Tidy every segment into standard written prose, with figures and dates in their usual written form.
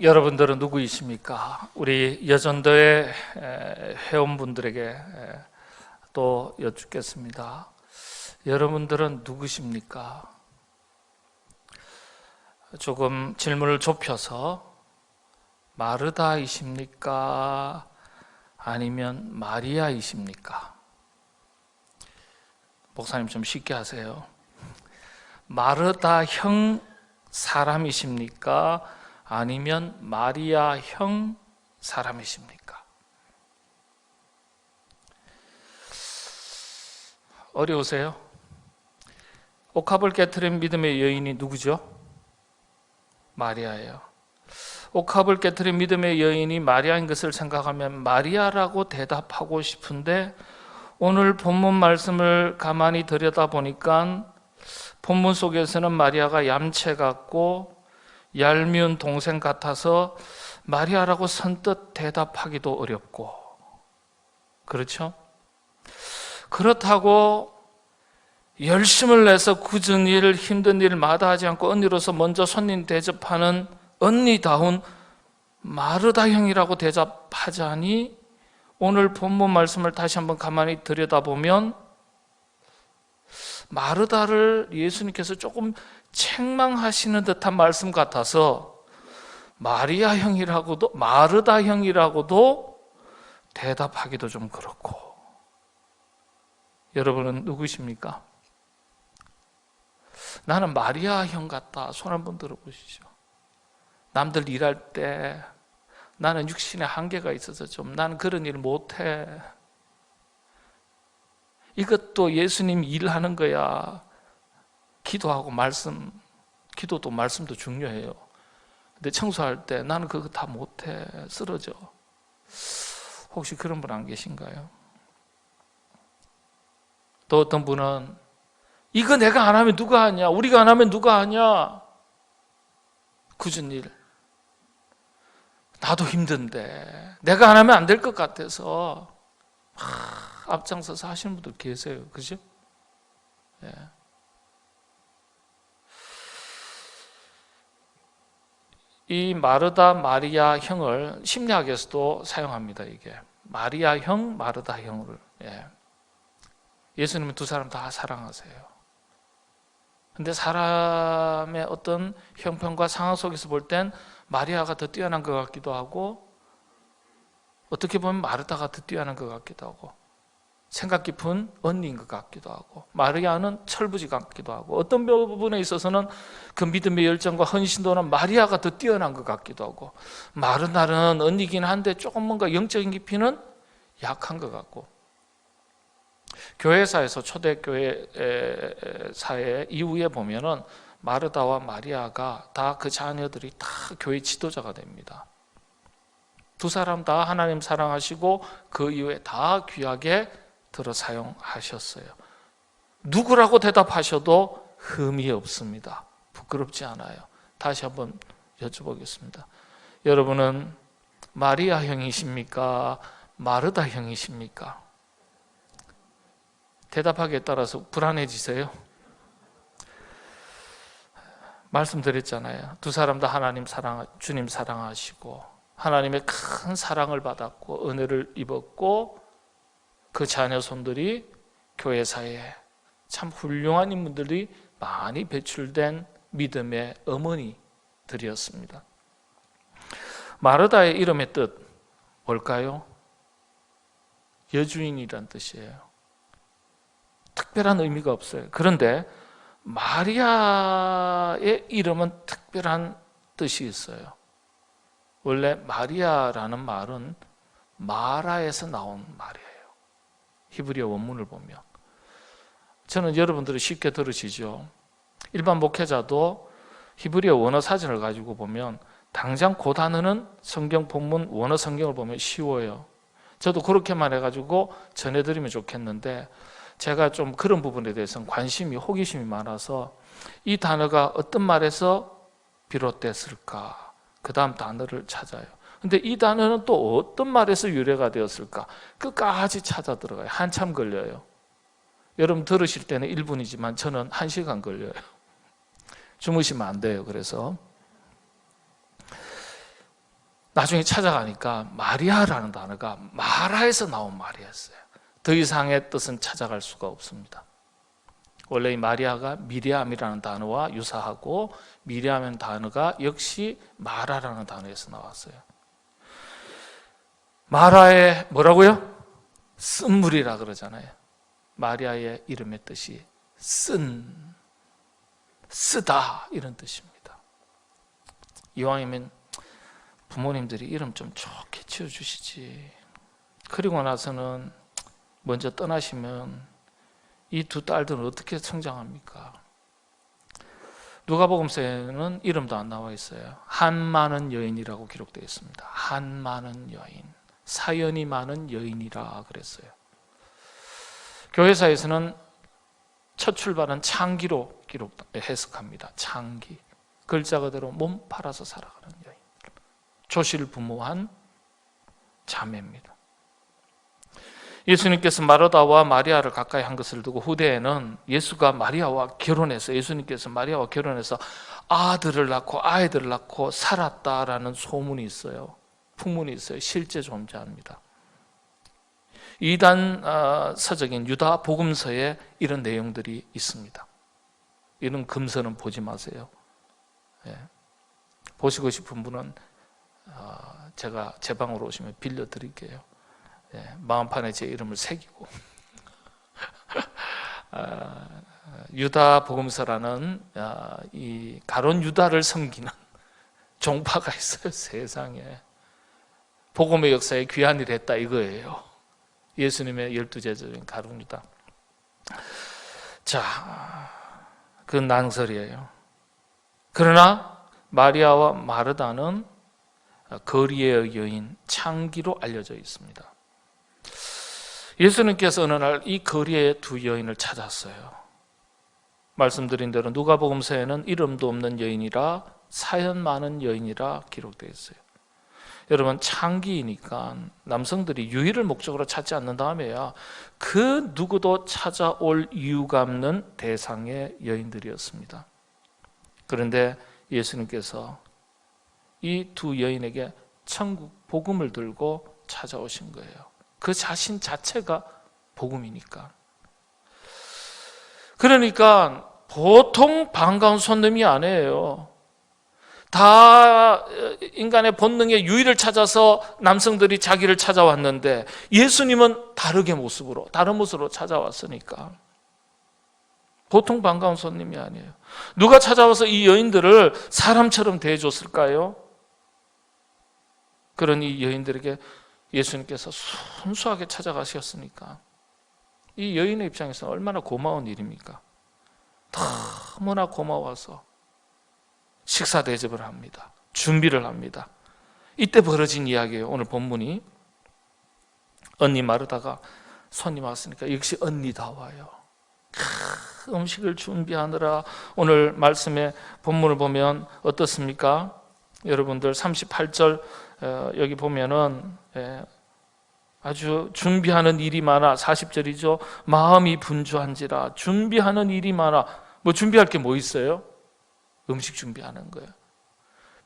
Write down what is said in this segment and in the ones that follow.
여러분들은 누구이십니까? 우리 여전도의 회원분들에게 또 여쭙겠습니다. 여러분들은 누구십니까? 조금 질문을 좁혀서 마르다이십니까? 아니면 마리아이십니까? 목사님 좀 쉽게 하세요. 마르다형 사람이십니까? 아니면 마리아형 사람이십니까? 어려우세요? 옥합을 깨트린 믿음의 여인이 누구죠? 마리아예요. 옥합을 깨트린 믿음의 여인이 마리아인 것을 생각하면 마리아라고 대답하고 싶은데, 오늘 본문 말씀을 가만히 들여다보니까 본문 속에서는 마리아가 얌체 같고 얄미운 동생 같아서 마리아라고 선뜻 대답하기도 어렵고, 그렇죠? 그렇다고 열심을 내서 굳은 일, 힘든 일 마다하지 않고 언니로서 먼저 손님 대접하는 언니다운 마르다 형이라고 대접하자니, 오늘 본문 말씀을 다시 한번 가만히 들여다보면 마르다를 예수님께서 조금 책망하시는 듯한 말씀 같아서 마리아 형이라고도, 마르다 형이라고도 대답하기도 좀 그렇고. 여러분은 누구십니까? 나는 마리아 형 같다. 손 한번 들어보시죠. 남들 일할 때 나는 육신의 한계가 있어서 좀 나는 그런 일 못해. 이것도 예수님 일하는 거야. 기도하고 말씀, 기도도 말씀도 중요해요. 근데 청소할 때 나는 그거 다 못해. 쓰러져. 혹시 그런 분 안 계신가요? 또 어떤 분은 이거 내가 안 하면 누가 하냐? 우리가 안 하면 누가 하냐? 굳은 일. 나도 힘든데 내가 안 하면 안 될 것 같아서 앞장서서 하시는 분들 계세요. 그죠? 예. 이 마르다 마리아 형을 심리학에서도 사용합니다. 이게 마리아 형, 마르다 형을. 예. 예수님은 두 사람 다 사랑하세요. 근데 사람의 어떤 형편과 상황 속에서 볼 땐 마리아가 더 뛰어난 것 같기도 하고, 어떻게 보면 마르다가 더 뛰어난 것 같기도 하고, 생각 깊은 언니인 것 같기도 하고, 마리아는 철부지 같기도 하고, 어떤 부분에 있어서는 그 믿음의 열정과 헌신도는 마리아가 더 뛰어난 것 같기도 하고, 마르다는 언니긴 한데 조금 뭔가 영적인 깊이는 약한 것 같고. 교회사에서, 초대교회 사회 이후에 보면은 마르다와 마리아가 다, 그 자녀들이 다 교회 지도자가 됩니다. 두 사람 다 하나님 사랑하시고 그 이후에 다 귀하게 들어 사용하셨어요. 누구라고 대답하셔도 흠이 없습니다. 부끄럽지 않아요. 다시 한번 여쭤보겠습니다. 여러분은 마리아 형이십니까? 마르다 형이십니까? 대답하기에 따라서 불안해지세요? 말씀드렸잖아요. 두 사람 다 하나님 사랑, 주님 사랑하시고 하나님의 큰 사랑을 받았고 은혜를 입었고, 그 자녀 손들이 교회사에 참 훌륭한 인물들이 많이 배출된 믿음의 어머니들이었습니다. 마르다의 이름의 뜻 뭘까요? 여주인이란 뜻이에요. 특별한 의미가 없어요. 그런데 마리아의 이름은 특별한 뜻이 있어요. 원래 마리아라는 말은 마라에서 나온 말이에요. 히브리어 원문을 보면. 저는 여러분들이 쉽게 들으시죠. 일반 목회자도 히브리어 원어 사전을 가지고 보면 당장 그 단어는 성경 본문 원어 성경을 보면 쉬워요. 저도 그렇게만 해가지고 전해드리면 좋겠는데, 제가 좀 그런 부분에 대해서는 관심이, 호기심이 많아서 이 단어가 어떤 말에서 비롯됐을까, 그 다음 단어를 찾아요. 근데 이 단어는 또 어떤 말에서 유래가 되었을까, 끝까지 찾아 들어가요. 한참 걸려요. 여러분 들으실 때는 1분이지만 저는 1시간 걸려요. 주무시면 안 돼요. 그래서 나중에 찾아가니까 마리아라는 단어가 마라에서 나온 말이었어요. 더 이상의 뜻은 찾아갈 수가 없습니다. 원래 이 마리아가 미리암이라는 단어와 유사하고 미리암이라는 단어가 역시 마라라는 단어에서 나왔어요. 마라의 뭐라고요? 쓴물이라 그러잖아요. 마리아의 이름의 뜻이 쓰다 이런 뜻입니다. 이왕이면 부모님들이 이름 좀 좋게 지어주시지. 그리고 나서는 먼저 떠나시면 이 두 딸들은 어떻게 성장합니까? 누가복음서에는 이름도 안 나와 있어요. 한 많은 여인이라고 기록되어 있습니다. 한 많은 여인, 사연이 많은 여인이라 그랬어요. 교회사에서는 첫 출발은 창기로 해석합니다. 창기, 글자 그대로 몸 팔아서 살아가는 여인, 조실부모한 자매입니다. 예수님께서 마르다와 마리아를 가까이 한 것을 두고 후대에는 예수님께서 마리아와 결혼해서 아들을 낳고 아이들을 낳고 살았다라는 소문이 있어요. 풍문이 있어요. 실제 존재합니다. 이단 서적인 유다 복음서에 이런 내용들이 있습니다. 이런 금서는 보지 마세요. 보시고 싶은 분은 제가 제 방으로 오시면 빌려드릴게요. 마음판에 제 이름을 새기고 유다 복음서라는 이 가론 유다를 섬기는 종파가 있어요. 세상에 복음의 역사에 귀한 일을 했다 이거예요. 예수님의 12제자 중인 가론 유다. 자, 그건 낭설이에요. 그러나 마리아와 마르다는 거리의 여인, 창기로 알려져 있습니다. 예수님께서 어느 날 이 거리의 두 여인을 찾았어요. 말씀드린 대로 누가복음서에는 이름도 없는 여인이라 사연 많은 여인이라 기록되어 있어요. 여러분, 창기이니까 남성들이 유일을 목적으로 찾지 않는 다음에야 그 누구도 찾아올 이유가 없는 대상의 여인들이었습니다. 그런데 예수님께서 이 두 여인에게 천국 복음을 들고 찾아오신 거예요. 그 자신 자체가 복음이니까. 그러니까 보통 반가운 손님이 아니에요. 다 인간의 본능의 유의를 찾아서 남성들이 자기를 찾아왔는데 예수님은 다른 모습으로 찾아왔으니까 보통 반가운 손님이 아니에요. 누가 찾아와서 이 여인들을 사람처럼 대해줬을까요? 그런 이 여인들에게 예수님께서 순수하게 찾아가셨으니까 이 여인의 입장에서 얼마나 고마운 일입니까? 너무나 고마워서 식사 대접을 합니다. 준비를 합니다. 이때 벌어진 이야기예요. 오늘 본문이 언니 마르다가 손님 왔으니까 역시 언니다워요. 음식을 준비하느라 오늘 말씀의 본문을 보면 어떻습니까? 여러분들 38절 여기 보면은 아주 준비하는 일이 많아. 40절이죠. 마음이 분주한지라. 준비하는 일이 많아. 뭐 준비할 게 뭐 있어요? 음식 준비하는 거예요.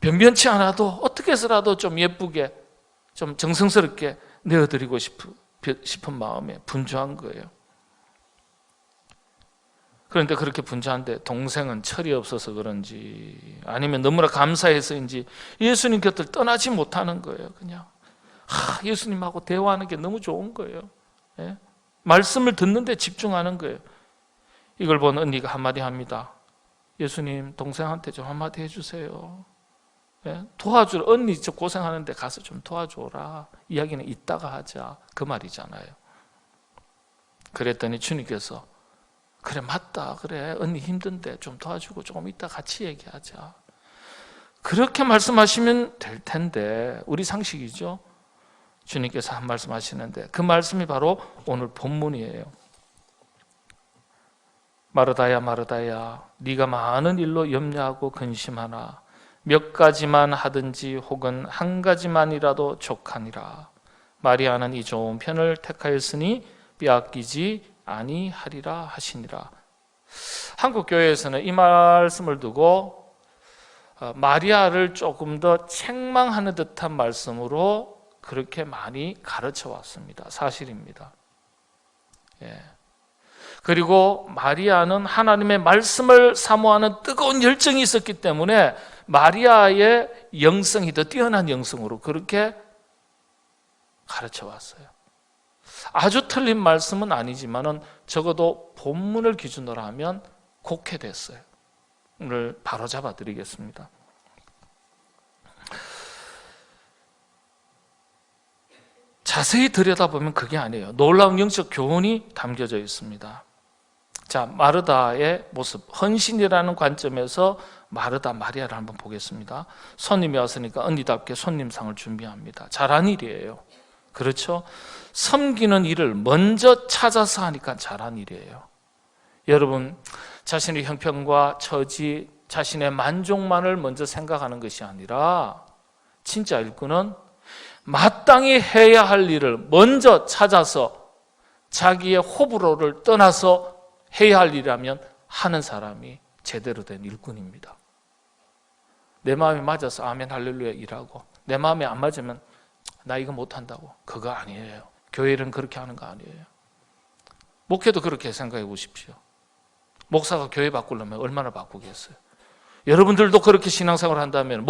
변변치 않아도 어떻게 해서라도 좀 예쁘게 좀 정성스럽게 내어드리고 싶은 마음에 분주한 거예요. 그런데 그렇게 분주한데 동생은 철이 없어서 그런지 아니면 너무나 감사해서인지 예수님 곁을 떠나지 못하는 거예요. 그냥 예수님하고 대화하는 게 너무 좋은 거예요. 말씀을 듣는데 집중하는 거예요. 이걸 본 언니가 한마디 합니다. 예수님, 동생한테 좀 한마디 해주세요. 도와주라. 언니 저 고생하는데 가서 좀 도와줘라. 이야기는 이따가 하자. 그 말이잖아요. 그랬더니 주님께서 그래, 맞다. 그래, 언니 힘든데 좀 도와주고 조금 이따 같이 얘기하자. 그렇게 말씀하시면 될 텐데 우리 상식이죠. 주님께서 한 말씀 하시는데 그 말씀이 바로 오늘 본문이에요. 마르다야 마르다야, 네가 많은 일로 염려하고 근심하나 몇 가지만 하든지 혹은 한 가지만이라도 족하니라. 마리아는 이 좋은 편을 택하였으니 빼앗기지 아니하리라 하시니라. 한국 교회에서는 이 말씀을 두고 마리아를 조금 더 책망하는 듯한 말씀으로 그렇게 많이 가르쳐 왔습니다. 사실입니다. 예. 그리고 마리아는 하나님의 말씀을 사모하는 뜨거운 열정이 있었기 때문에 마리아의 영성이 더 뛰어난 영성으로 그렇게 가르쳐 왔어요. 아주 틀린 말씀은 아니지만은 적어도 본문을 기준으로 하면 곡해됐어요. 오늘 바로 잡아 드리겠습니다. 자세히 들여다보면 그게 아니에요. 놀라운 영적 교훈이 담겨져 있습니다. 자, 마르다의 모습, 헌신이라는 관점에서 마르다 마리아를 한번 보겠습니다. 손님이 왔으니까 언니답게 손님상을 준비합니다. 잘한 일이에요. 그렇죠? 섬기는 일을 먼저 찾아서 하니까 잘한 일이에요. 여러분, 자신의 형편과 처지, 자신의 만족만을 먼저 생각하는 것이 아니라 진짜 일꾼은 마땅히 해야 할 일을 먼저 찾아서 자기의 호불호를 떠나서 해야 할 일이라면 하는 사람이 제대로 된 일꾼입니다. 내 마음이 맞아서 아멘 할렐루야 일하고 내 마음에 안 맞으면 나 이거 못한다고, 그거 아니에요. 교회는 그렇게 하는 거 아니에요. 목회도 그렇게 생각해 보십시오. 목사가 교회 바꾸려면 얼마나 바꾸겠어요. 여러분들도 그렇게 신앙생활을 한다면,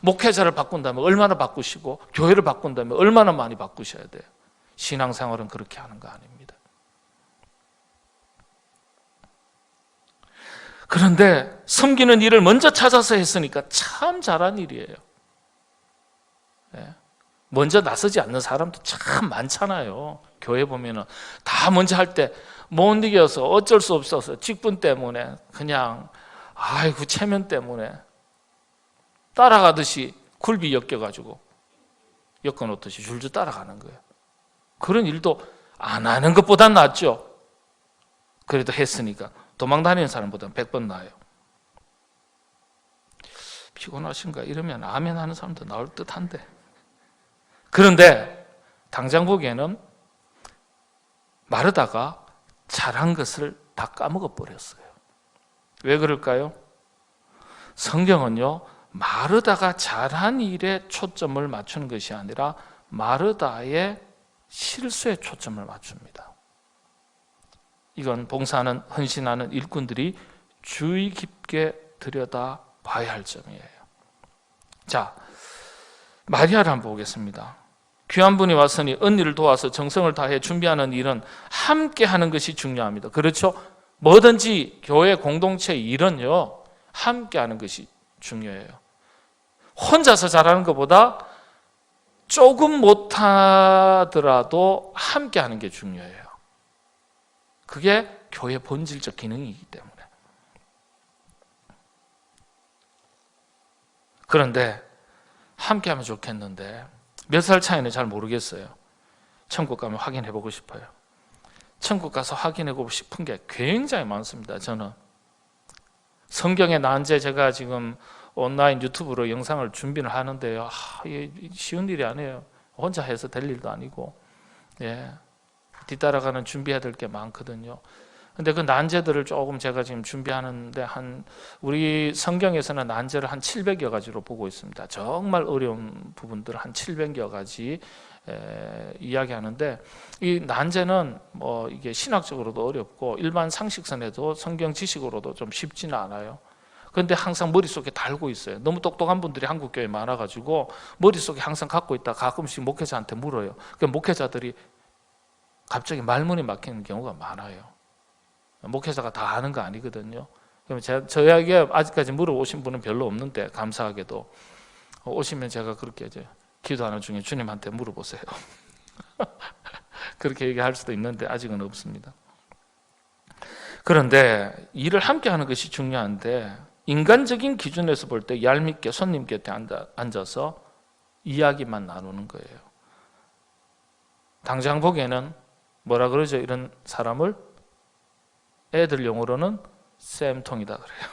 목회자를 바꾼다면 얼마나 바꾸시고, 교회를 바꾼다면 얼마나 많이 바꾸셔야 돼요. 신앙생활은 그렇게 하는 거 아닙니다. 그런데 섬기는 일을 먼저 찾아서 했으니까 참 잘한 일이에요. 먼저 나서지 않는 사람도 참 많잖아요. 교회 보면은 다 먼저 할 때 못 이겨서 어쩔 수 없어서 직분 때문에 그냥 아이고 체면 때문에 따라가듯이 굴비 엮여가지고 엮어놓듯이 줄줄 따라가는 거예요. 그런 일도 안 하는 것보단 낫죠. 그래도 했으니까 도망다니는 사람보다는 100번 나아요. 피곤하신가 이러면 아멘 하는 사람도 나올 듯한데, 그런데 당장 보기에는 마르다가 잘한 것을 다 까먹어 버렸어요. 왜 그럴까요? 성경은요, 마르다가 잘한 일에 초점을 맞추는 것이 아니라 마르다의 실수에 초점을 맞춥니다. 이건 봉사하는, 헌신하는 일꾼들이 주의 깊게 들여다 봐야 할 점이에요. 자, 마리아를 한번 보겠습니다. 귀한 분이 왔으니 언니를 도와서 정성을 다해 준비하는 일은 함께 하는 것이 중요합니다. 그렇죠? 뭐든지 교회 공동체 일은요, 함께 하는 것이 중요해요. 혼자서 잘하는 것보다 조금 못하더라도 함께 하는 게 중요해요. 그게 교회 본질적 기능이기 때문에. 그런데 함께 하면 좋겠는데 몇 살 차이는 잘 모르겠어요. 천국 가면 확인해 보고 싶어요. 천국 가서 확인해 보고 싶은 게 굉장히 많습니다. 저는 성경의 난제, 제가 지금 온라인 유튜브로 영상을 준비를 하는데요, 이게 쉬운 일이 아니에요. 혼자 해서 될 일도 아니고, 뒤따라가는 준비해야 될 게 많거든요. 근데 그 난제들을 조금 제가 지금 준비하는데 우리 성경에서는 난제를 한 700여 가지로 보고 있습니다. 정말 어려운 부분들 한 700여 가지 이야기하는데, 이 난제는 뭐 이게 신학적으로도 어렵고 일반 상식선에도 성경 지식으로도 좀 쉽지는 않아요. 그런데 항상 머릿속에 달고 있어요. 너무 똑똑한 분들이 한국교회에 많아가지고 머릿속에 항상 갖고 있다 가끔씩 목회자한테 물어요. 그 목회자들이 갑자기 말문이 막히는 경우가 많아요. 목회자가 다 아는 거 아니거든요. 그럼 저에게 아직까지 물어보신 분은 별로 없는데, 감사하게도 오시면 제가 그렇게 이제 기도하는 중에 주님한테 물어보세요. 그렇게 얘기할 수도 있는데 아직은 없습니다. 그런데 일을 함께 하는 것이 중요한데, 인간적인 기준에서 볼 때 얄밉게 손님 곁에 앉아서 이야기만 나누는 거예요. 당장 보기에는 뭐라 그러죠? 이런 사람을 애들 용어로는 쌤통이다 그래요.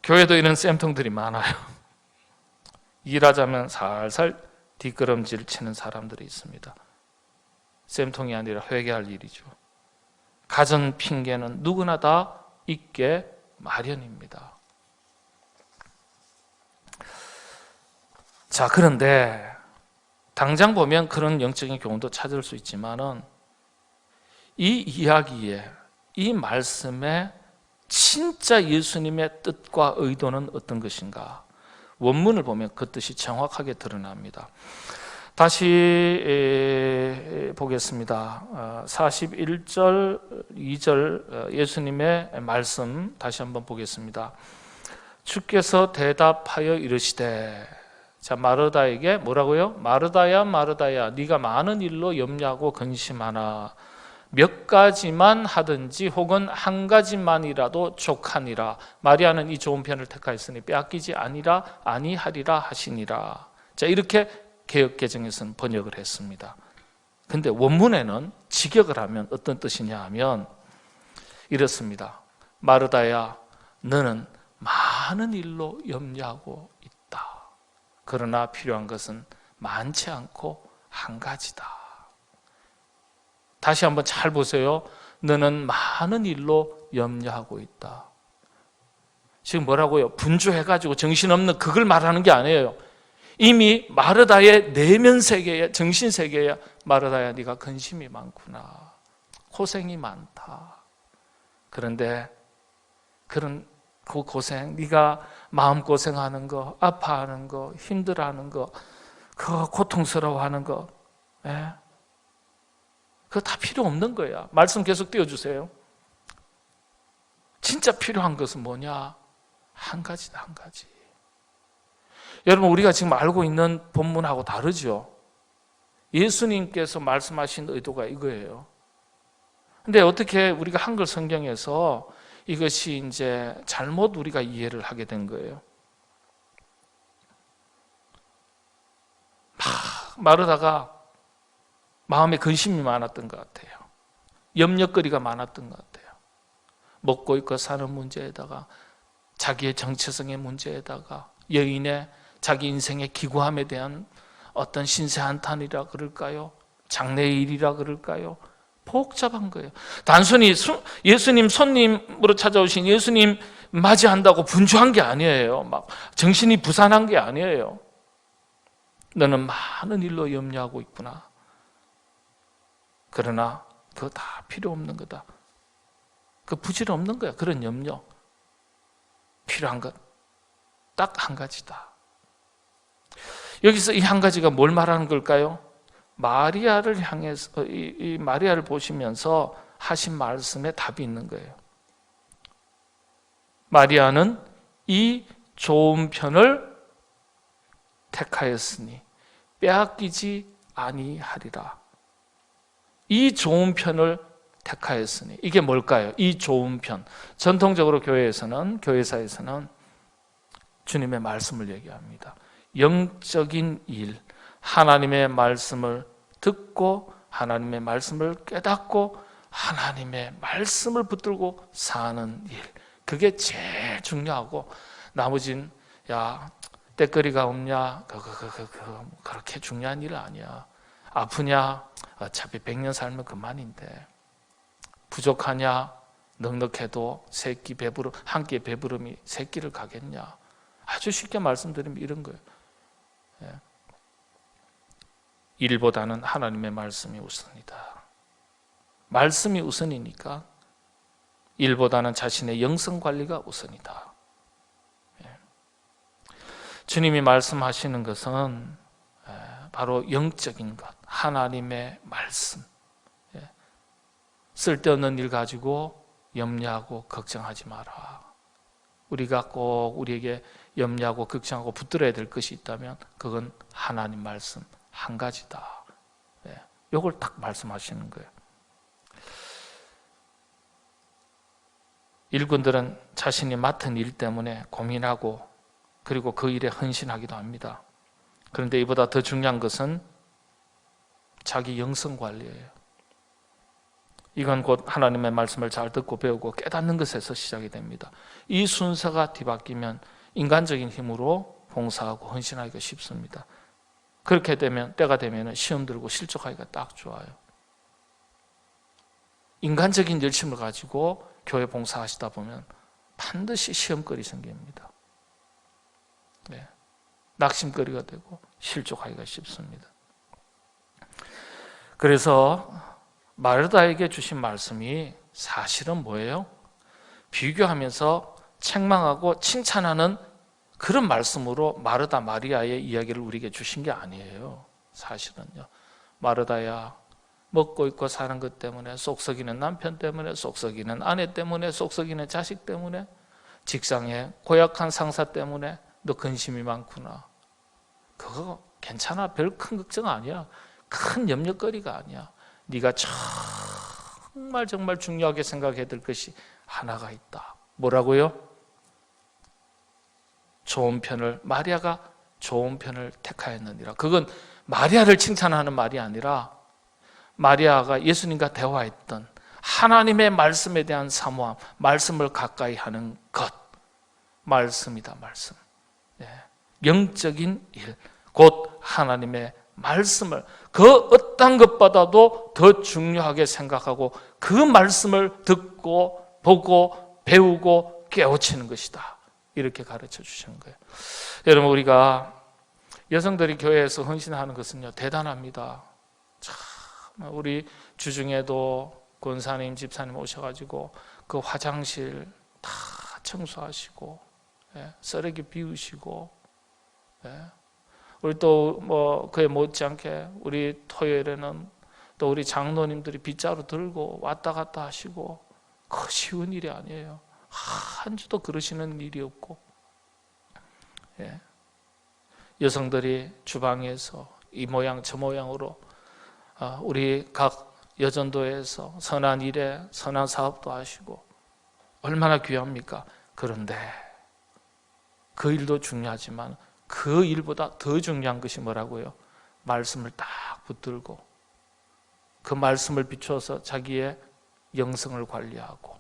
교회도 이런 쌤통들이 많아요. 일하자면 살살 뒷걸음질 치는 사람들이 있습니다. 쌤통이 아니라 회개할 일이죠. 가전 핑계는 누구나 다 있게 마련입니다. 자, 그런데 당장 보면 그런 영적인 교훈도 찾을 수 있지만은 이 이야기에, 이 말씀에 진짜 예수님의 뜻과 의도는 어떤 것인가? 원문을 보면 그 뜻이 정확하게 드러납니다. 다시 보겠습니다. 41절, 2절 예수님의 말씀 다시 한번 보겠습니다. 주께서 대답하여 이르시되, 자, 마르다에게 뭐라고요? 마르다야 마르다야, 네가 많은 일로 염려하고 근심하나 몇 가지만 하든지 혹은 한 가지만이라도 족하니라. 마리아는 이 좋은 편을 택하였으니 빼앗기지 아니하리라 하시니라. 자, 이렇게 개역개정에서는 번역을 했습니다. 근데 원문에는 직역을 하면 어떤 뜻이냐 하면 이렇습니다. 마르다야, 너는 많은 일로 염려하고 있다. 그러나 필요한 것은 많지 않고 한 가지다. 다시 한번 잘 보세요. 너는 많은 일로 염려하고 있다. 지금 뭐라고요? 분주해가지고 정신없는 그걸 말하는 게 아니에요. 이미 마르다의 내면 세계에, 정신 세계에 마르다야, 네가 근심이 많구나, 고생이 많다. 그런데 그런 그 고생, 네가 마음 고생하는 거, 아파하는 거, 힘들어하는 거, 그 고통스러워하는 거, 그거 다 필요 없는 거야. 말씀 계속 띄워주세요. 진짜 필요한 것은 뭐냐? 한 가지다, 한 가지. 여러분, 우리가 지금 알고 있는 본문하고 다르죠? 예수님께서 말씀하신 의도가 이거예요. 근데 어떻게 우리가 한글 성경에서 이것이 이제 잘못 우리가 이해를 하게 된 거예요. 막 마르다가 마음에 근심이 많았던 것 같아요. 염려거리가 많았던 것 같아요. 먹고 입고 사는 문제에다가 자기의 정체성의 문제에다가 여인의 자기 인생의 기구함에 대한 어떤 신세한탄이라 그럴까요? 장래의 일이라 그럴까요? 복잡한 거예요. 단순히 예수님 손님으로 찾아오신 예수님 맞이한다고 분주한 게 아니에요. 막 정신이 부산한 게 아니에요. 너는 많은 일로 염려하고 있구나. 그러나 그거 다 필요 없는 거다. 그 부질 없는 거야. 그런 염려. 필요한 것 딱 한 가지다. 여기서 이 한 가지가 뭘 말하는 걸까요? 마리아를 향해서, 이 마리아를 보시면서 하신 말씀에 답이 있는 거예요. 마리아는 이 좋은 편을 택하였으니 빼앗기지 아니하리라. 이 좋은 편을 택하였으니, 이게 뭘까요? 이 좋은 편. 전통적으로 교회사에서는 주님의 말씀을 얘기합니다. 영적인 일, 하나님의 말씀을 듣고 하나님의 말씀을 깨닫고 하나님의 말씀을 붙들고 사는 일, 그게 제일 중요하고, 나머진 야 때거리가 없냐, 그렇게 중요한 일 아니야. 아프냐, 어차피 100년 살면 그만인데. 부족하냐, 넉넉해도 한 끼 배부름이 세 끼를 가겠냐. 아주 쉽게 말씀드리면 이런 거예요. 일보다는 하나님의 말씀이 우선이다. 말씀이 우선이니까 일보다는 자신의 영성 관리가 우선이다. 주님이 말씀하시는 것은 바로 영적인 것, 하나님의 말씀. 쓸데없는 일 가지고 염려하고 걱정하지 마라. 우리가 꼭 우리에게 염려하고 걱정하고 붙들어야 될 것이 있다면 그건 하나님 말씀 한 가지다. 이걸 딱 말씀하시는 거예요. 일꾼들은 자신이 맡은 일 때문에 고민하고 그리고 그 일에 헌신하기도 합니다. 그런데 이보다 더 중요한 것은 자기 영성 관리예요. 이건 곧 하나님의 말씀을 잘 듣고 배우고 깨닫는 것에서 시작이 됩니다. 이 순서가 뒤바뀌면 인간적인 힘으로 봉사하고 헌신하기가 쉽습니다. 그렇게 되면 때가 되면 시험 들고 실족하기가 딱 좋아요. 인간적인 열심을 가지고 교회 봉사하시다 보면 반드시 시험거리 생깁니다. 낙심거리가 되고 실족하기가 쉽습니다. 그래서 마르다에게 주신 말씀이 사실은 뭐예요? 비교하면서 책망하고 칭찬하는 그런 말씀으로 마르다 마리아의 이야기를 우리에게 주신 게 아니에요. 사실은요. 마르다야, 먹고 입고 사는 것 때문에, 쏙썩이는 남편 때문에, 쏙썩이는 아내 때문에, 쏙썩이는 자식 때문에, 직장에 고약한 상사 때문에 너 근심이 많구나. 그거 괜찮아. 별 큰 걱정 아니야. 큰 염려거리가 아니야. 네가 정말 중요하게 생각해야 될 것이 하나가 있다. 뭐라고요? 좋은 편을, 마리아가 좋은 편을 택하였느니라. 그건 마리아를 칭찬하는 말이 아니라 마리아가 예수님과 대화했던 하나님의 말씀에 대한 사모함, 말씀을 가까이 하는 것, 말씀이다. 말씀. 영적인 일, 곧 하나님의 말씀을 그 어떤 것보다도 더 중요하게 생각하고 그 말씀을 듣고 보고 배우고 깨우치는 것이다. 이렇게 가르쳐 주시는 거예요. 여러분, 우리가 여성들이 교회에서 헌신하는 것은요, 대단합니다. 참, 우리 주중에도 권사님, 집사님 오셔가지고 그 화장실 다 청소하시고, 쓰레기 비우시고, 우리 또 뭐 그에 못지않게 우리 토요일에는 또 우리 장로님들이 빗자루 들고 왔다 갔다 하시고, 그 쉬운 일이 아니에요. 한 주도 그러시는 일이 없고, 여성들이 주방에서 이 모양 저 모양으로 우리 각 여전도에서 선한 일에 선한 사업도 하시고 얼마나 귀합니까? 그런데 그 일도 중요하지만 그 일보다 더 중요한 것이 뭐라고요? 말씀을 딱 붙들고 그 말씀을 비추어서 자기의 영성을 관리하고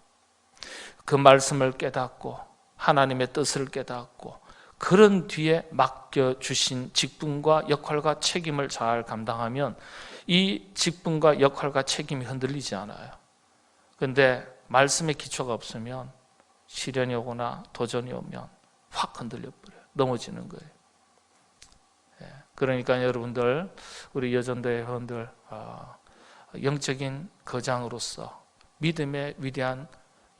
그 말씀을 깨닫고 하나님의 뜻을 깨닫고 그런 뒤에 맡겨주신 직분과 역할과 책임을 잘 감당하면 이 직분과 역할과 책임이 흔들리지 않아요. 그런데 말씀의 기초가 없으면 시련이 오거나 도전이 오면 확 흔들려 버려요. 넘어지는 거예요. 그러니까 여러분들, 우리 여전도의 회원들, 영적인 거장으로서 믿음의 위대한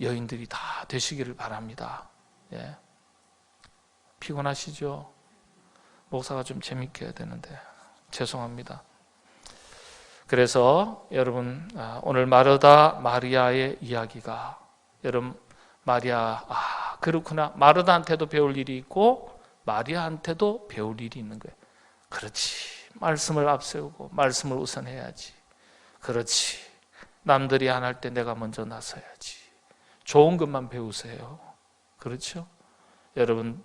여인들이 다 되시기를 바랍니다. 피곤하시죠? 목사가 좀 재밌게 해야 되는데 죄송합니다. 그래서 여러분, 오늘 마르다 마리아의 이야기가, 여러분, 마리아, 그렇구나, 마르다한테도 배울 일이 있고 마리아한테도 배울 일이 있는 거예요. 그렇지, 말씀을 앞세우고 말씀을 우선해야지. 그렇지, 남들이 안 할 때 내가 먼저 나서야지. 좋은 것만 배우세요. 그렇죠? 여러분,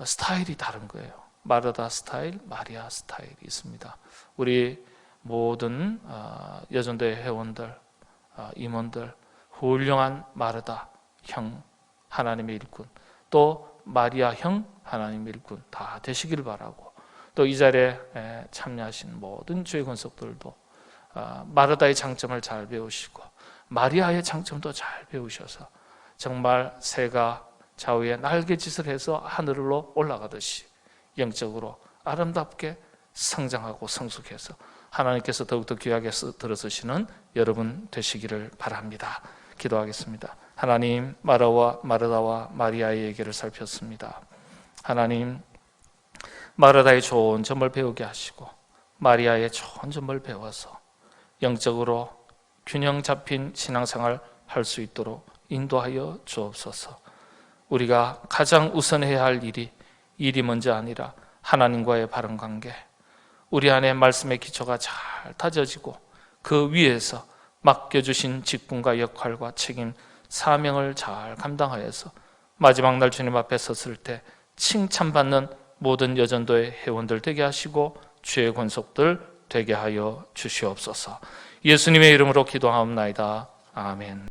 스타일이 다른 거예요. 마르다 스타일, 마리아 스타일이 있습니다. 우리 모든 여전도의 회원들, 임원들, 훌륭한 마르다 형, 하나님의 일꾼, 또 마리아 형, 하나님의 일꾼 다 되시길 바라고, 또 이 자리에 참여하신 모든 주의 권속들도 마르다의 장점을 잘 배우시고 마리아의 장점도 잘 배우셔서 정말 새가 좌우에 날개짓을 해서 하늘로 올라가듯이 영적으로 아름답게 성장하고 성숙해서 하나님께서 더욱더 귀하게 들어서시는 여러분 되시기를 바랍니다. 기도하겠습니다. 하나님, 마르다와 마리아의 얘기를 살폈습니다. 하나님, 마르다의 좋은 점을 배우게 하시고 마리아의 좋은 점을 배워서 영적으로 균형 잡힌 신앙생활 할 수 있도록 인도하여 주옵소서. 우리가 가장 우선해야 할 일이 먼저 아니라 하나님과의 바른 관계, 우리 안에 말씀의 기초가 잘 다져지고 그 위에서 맡겨주신 직분과 역할과 책임, 사명을 잘 감당하여서 마지막 날 주님 앞에 섰을 때 칭찬받는 모든 여전도의 회원들 되게 하시고 주의 권속들 되게 하여 주시옵소서. 예수님의 이름으로 기도하옵나이다. 아멘.